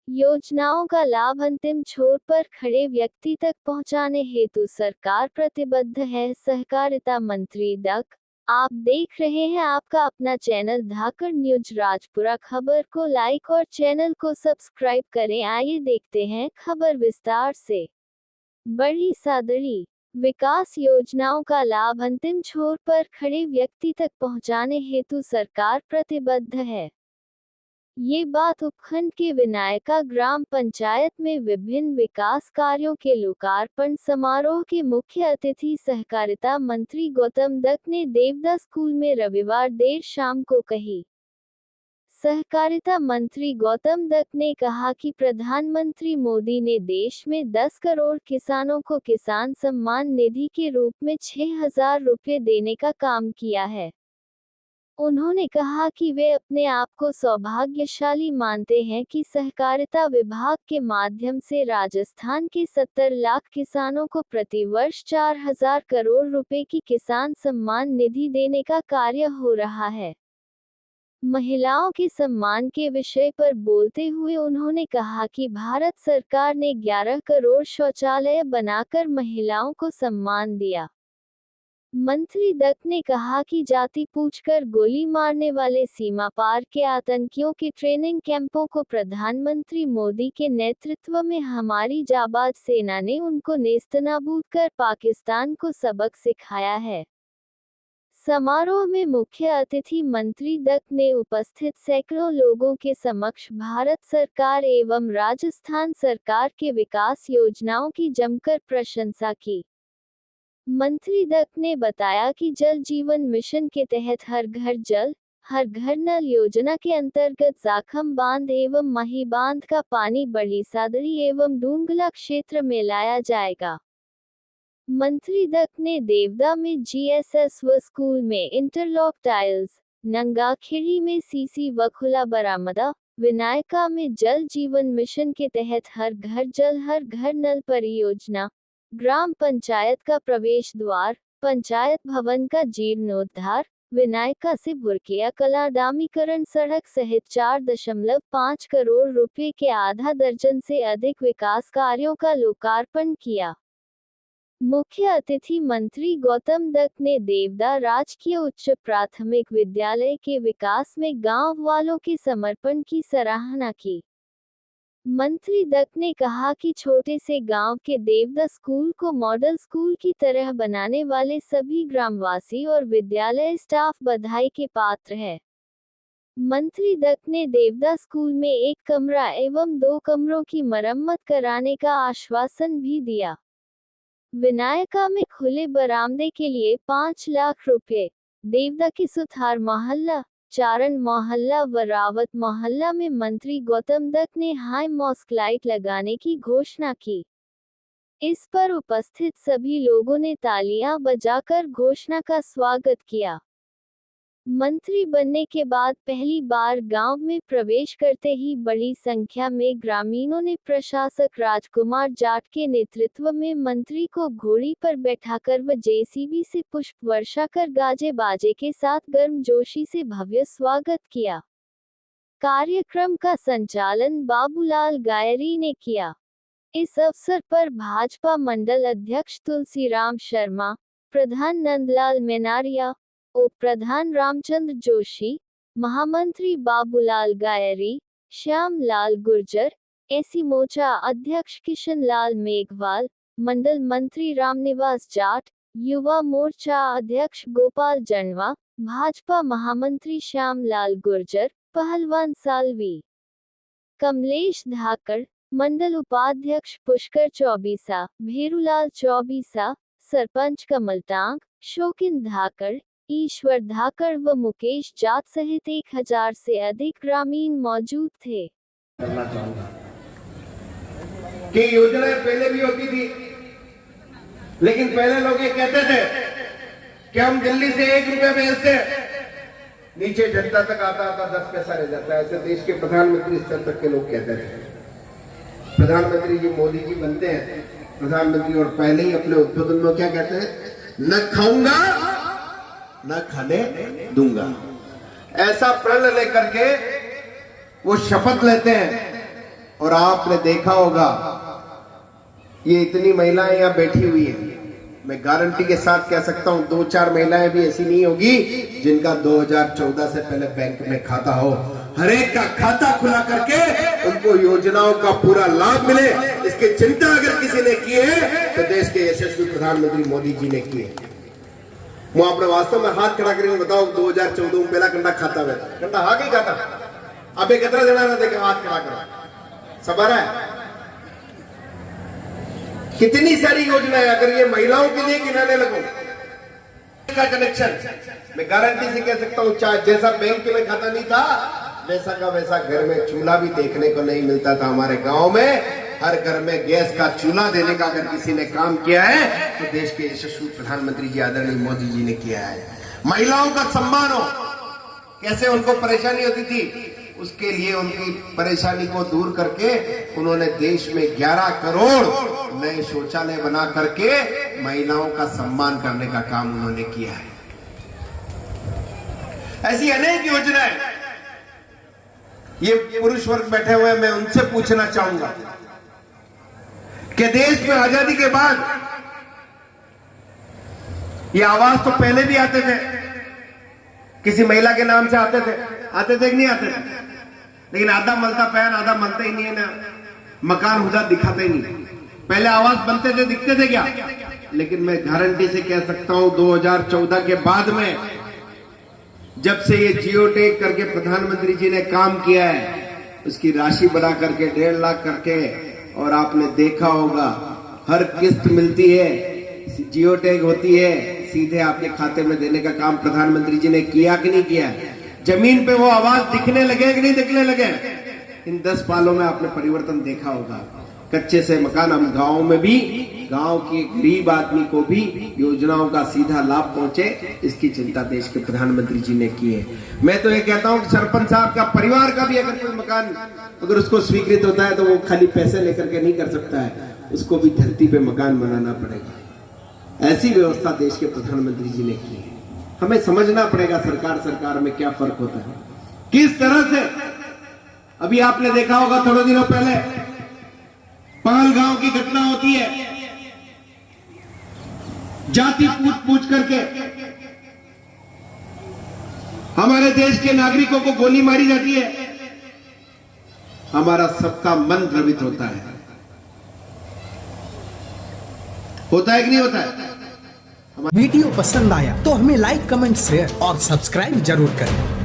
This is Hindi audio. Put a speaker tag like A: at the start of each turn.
A: योजनाओं का लाभ अंतिम छोर पर खड़े व्यक्ति तक पहुंचाने हेतु सरकार प्रतिबद्ध है। सहकारिता मंत्री डॉ. आप देख रहे हैं आपका अपना चैनल धाकड़ न्यूज राजपुरा। खबर को लाइक और चैनल को सब्सक्राइब करें। आइए देखते हैं खबर विस्तार से। बड़ी सादड़ी विकास योजनाओं का लाभ अंतिम छोर पर खड़े व्यक्ति तक पहुंचाने हेतु सरकार प्रतिबद्ध है। ये बात उपखंड के विनायका ग्राम पंचायत में विभिन्न विकास कार्यों के लोकार्पण समारोह के मुख्य अतिथि सहकारिता मंत्री गौतम दत्त ने देवदा स्कूल में रविवार देर शाम को कही। सहकारिता मंत्री गौतम दत्त ने कहा कि प्रधानमंत्री मोदी ने देश में 10 करोड़ किसानों को किसान सम्मान निधि के रूप में 6,000 रुपये देने का काम किया है। उन्होंने कहा कि वे अपने आप को सौभाग्यशाली मानते हैं कि सहकारिता विभाग के माध्यम से राजस्थान के 70 लाख किसानों को प्रति वर्ष 4,000 करोड़ रुपए की किसान सम्मान निधि देने का कार्य हो रहा है। महिलाओं के सम्मान के विषय पर बोलते हुए उन्होंने कहा कि भारत सरकार ने 11 करोड़ शौचालय बनाकर महिलाओं को सम्मान दिया। मंत्री दत्त ने कहा कि जाति पूछकर गोली मारने वाले सीमा पार के आतंकियों के ट्रेनिंग कैंपों को प्रधानमंत्री मोदी के नेतृत्व में हमारी जाबाज सेना ने उनको नेस्तनाबूद कर पाकिस्तान को सबक सिखाया है। समारोह में मुख्य अतिथि मंत्री दत्त ने उपस्थित सैकड़ों लोगों के समक्ष भारत सरकार एवं राजस्थान सरकार के विकास योजनाओं की जमकर प्रशंसा की। मंत्री दत्त ने बताया कि जल जीवन मिशन के तहत हर घर जल, हर घर नल योजना के अंतर्गत जाखम बांध एवं माही बांध का पानी बड़ी सादड़ी एवं डूंगला क्षेत्र में लाया जाएगा। मंत्री दत्त ने देवदा में GSS व स्कूल में इंटरलॉक टाइल्स, नंगाखेड़ी में सीसी व खुला बरामदा, विनायका में जल जीवन मिशन के तहत हर घर जल हर घर नल परियोजना, ग्राम पंचायत का प्रवेश द्वार, पंचायत भवन का जीर्णोद्धार, विनायका से भुरकिया कला डामीकरण सड़क सहित 4.5 करोड़ रुपए के आधा दर्जन से अधिक विकास कार्यों का लोकार्पण किया। मुख्य अतिथि मंत्री गौतम दत्त ने देवदा राजकीय उच्च प्राथमिक विद्यालय के विकास में गांव वालों के समर्पण की सराहना की। मंत्री दत्त ने कहा कि छोटे से गांव के देवदा स्कूल को मॉडल स्कूल की तरह बनाने वाले सभी ग्रामवासी और विद्यालय स्टाफ बधाई के पात्र है। मंत्री दत्त ने देवदा स्कूल में 1 कमरा एवं 2 कमरों की मरम्मत कराने का आश्वासन भी दिया। विनायका में खुले बरामदे के लिए 5 लाख रुपए, देवदा के सुथार मोहल्ला, चारण मोहल्ला व रावत मोहल्ला में मंत्री गौतम दत्त ने हाई मॉस्क लाइट लगाने की घोषणा की। इस पर उपस्थित सभी लोगों ने तालियां बजाकर घोषणा का स्वागत किया। मंत्री बनने के बाद पहली बार गांव में प्रवेश करते ही बड़ी संख्या में ग्रामीणों ने प्रशासक राजकुमार जाट के नेतृत्व में मंत्री को घोड़ी पर बैठाकर व JCB से पुष्प वर्षा कर गाजे बाजे के साथ गर्मजोशी से भव्य स्वागत किया। कार्यक्रम का संचालन बाबूलाल गायरी ने किया। इस अवसर पर भाजपा मंडल अध्यक्ष तुलसीराम शर्मा, प्रधान नंदलाल मेनारिया, उप प्रधान रामचंद्र जोशी, महामंत्री बाबूलाल गायरी, श्याम लाल गुर्जर, SC मोर्चा अध्यक्ष किशन लाल मेघवाल, मंडल मंत्री रामनिवास जाट, युवा मोर्चा अध्यक्ष गोपाल जंडवा, भाजपा महामंत्री श्याम लाल गुर्जर, पहलवान सालवी, कमलेश धाकड़, मंडल उपाध्यक्ष पुष्कर चौबीसा, भेरूलाल चौबीसा, सरपंच कमलटांग, शौकिन धाकड़, ईश्वर धाकड़ व मुकेश जाट सहित 1000 से अधिक ग्रामीण मौजूद थे।
B: करना चाहूंगा कि योजनाएं पहले भी होती थी, लेकिन पहले लोग ये कहते थे कि हम दिल्ली से 1 रुपया भेजते, नीचे जनता तक आता 10 पैसा रह जाता है। ऐसे देश के प्रधानमंत्री स्तर तक के लोग कहते थे। प्रधानमंत्री जी मोदी जी बनते हैं प्रधानमंत्री, और पहले ही अपने उद्बोधन में क्या कहते हैं, न खाऊंगा न खाने दूंगा। ऐसा प्रण लेकर के वो शपथ लेते हैं और आपने देखा होगा ये इतनी महिलाएं यहाँ बैठी हुई हैं, मैं गारंटी के साथ कह सकता हूं 2-4 महिलाएं भी ऐसी नहीं होगी जिनका 2014 से पहले बैंक में खाता हो। हर एक का खाता खुला करके उनको योजनाओं का पूरा लाभ मिले, इसकी चिंता अगर किसी ने की है तो देश के यशस्वी प्रधानमंत्री मोदी जी ने की है। હું આપણે વાસ્તવમાં હાથ ખડા કરીને બતાવો 2014 પહેલા કંડા ખાતા હતા કંડા હા કઈ ખાતા અબે કેટલા જણા હતા કે હાથ ખડા કરો સબર है कितनी सारी योजनाएं अगर ये महिलाओं के लिए गिनाने लगो का कनेक्शन मैं गारंटी से कह सकता हूं चाहे जैसा बैंक में खाता नहीं था वैसा का वैसा घर में चूल्हा भी देखने को नहीं मिलता था। हमारे गांव में हर घर में गैस का चूल्हा देने का अगर किसी ने काम किया है तो देश के यशस्वी प्रधानमंत्री जी आदरणीय मोदी जी ने किया है। महिलाओं का सम्मान हो, कैसे उनको परेशानी होती थी उसके लिए उनकी परेशानी को दूर करके उन्होंने देश में 11 करोड़ नए शौचालय बना करके महिलाओं का सम्मान करने का काम उन्होंने किया है। ऐसी अनेक योजनाएं ये पुरुष वर्ग बैठे हुए मैं उनसे पूछना चाहूंगा कि देश में आजादी के बाद ये आवाज तो पहले भी आते थे, किसी महिला के नाम से आते थे कि नहीं आते थे, लेकिन आधा मलता पैन आधा मलता ही नहीं है ना, मकान हुदा दिखाते ही नहीं। पहले आवाज बनते थे दिखते थे क्या, लेकिन मैं गारंटी से कह सकता हूं 2014 के बाद में जब से ये जियो टैग करके प्रधानमंत्री जी ने काम किया है उसकी राशि बढ़ा करके 1.5 लाख करके, और आपने देखा होगा हर किस्त मिलती है, जियो टैग होती है, सीधे आपके खाते में देने का काम प्रधानमंत्री जी ने किया कि नहीं किया। जमीन पे वो आवाज दिखने लगे कि नहीं दिखने लगे। इन 10 सालों में आपने परिवर्तन देखा होगा। कच्चे से मकान, हम गांव में भी गांव के गरीब आदमी को भी योजनाओं का सीधा लाभ पहुंचे, इसकी चिंता देश के प्रधानमंत्री जी ने की है। मैं तो ये कहता हूं कि सरपंच साहब का परिवार का भी अगर कोई मकान अगर उसको स्वीकृत होता है तो वो खाली पैसे लेकर के नहीं कर सकता है, उसको भी धरती पे मकान बनाना पड़ेगा। ऐसी व्यवस्था देश के प्रधानमंत्री जी ने की है। हमें समझना पड़ेगा सरकार में क्या फर्क होता है, किस तरह से। अभी आपने देखा होगा थोड़े दिनों पहले पहलगांव की घटना होती है, जाति पूछ करके हमारे देश के नागरिकों को गोली मारी जाती है। हमारा सबका मन द्रवित होता है कि नहीं होता है।
C: वीडियो पसंद आया तो हमें लाइक, कमेंट, शेयर और सब्सक्राइब जरूर करें।